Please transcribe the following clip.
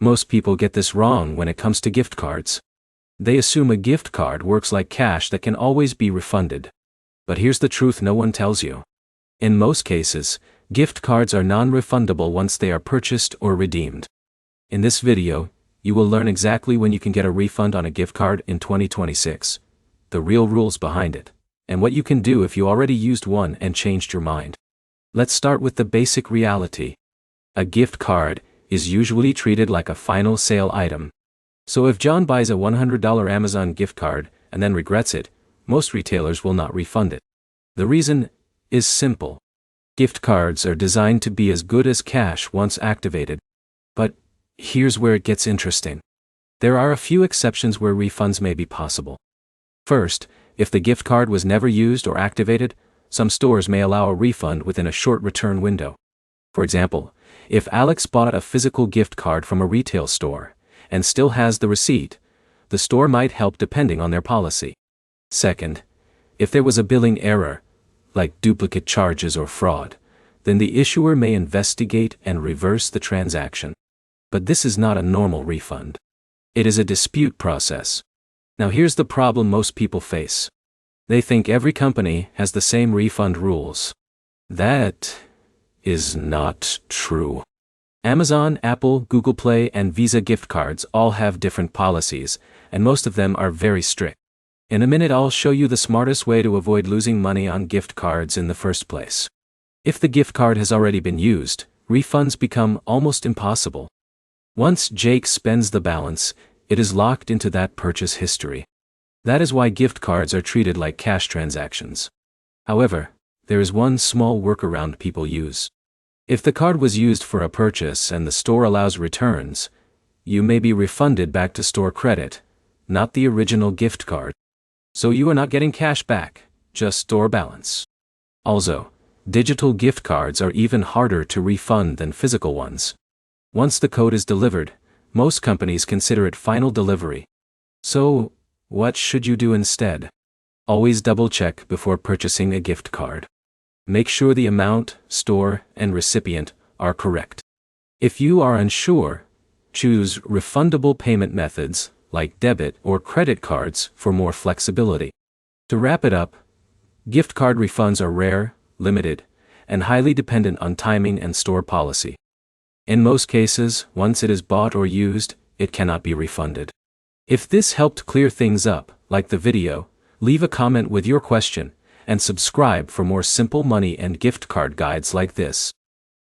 Most people get this wrong when it comes to gift cards. They assume a gift card works like cash that can always be refunded. But here's the truth no one tells you. In most cases, gift cards are non-refundable once they are purchased or redeemed. In this video, you will learn exactly when you can get a refund on a gift card in 2026, the real rules behind it, and what you can do if you already used one and changed your mind. Let's start with the basic reality. A gift card is usually treated like a final sale item. So if John buys a $100 Amazon gift card and then regrets it, most retailers will not refund it. The reason is simple. Gift cards are designed to be as good as cash once activated. But here's where it gets interesting. There are a few exceptions where refunds may be possible. First, if the gift card was never used or activated, some stores may allow a refund within a short return window. For example, if Alex bought a physical gift card from a retail store and still has the receipt, the store might help depending on their policy. Second, if there was a billing error, like duplicate charges or fraud, then the issuer may investigate and reverse the transaction. But this is not a normal refund. It is a dispute process. Now here's the problem most people face. They think every company has the same refund rules. That is not true. Amazon, Apple, Google Play, and Visa gift cards all have different policies, and most of them are very strict. In a minute I'll show you the smartest way to avoid losing money on gift cards in the first place. If the gift card has already been used, refunds become almost impossible. Once Jake spends the balance, it is locked into that purchase history. That is why gift cards are treated like cash transactions. However, there is one small workaround people use. If the card was used for a purchase and the store allows returns, you may be refunded back to store credit, not the original gift card. So you are not getting cash back, just store balance. Also, digital gift cards are even harder to refund than physical ones. Once the code is delivered, most companies consider it final delivery. So, what should you do instead? Always double-check before purchasing a gift card. Make sure the amount, store, and recipient are correct. If you are unsure, choose refundable payment methods like debit or credit cards for more flexibility. To wrap it up, gift card refunds are rare, limited, and highly dependent on timing and store policy. In most cases, once it is bought or used, it cannot be refunded. If this helped clear things up, like the video, leave a comment with your question, and subscribe for more simple money and gift card guides like this.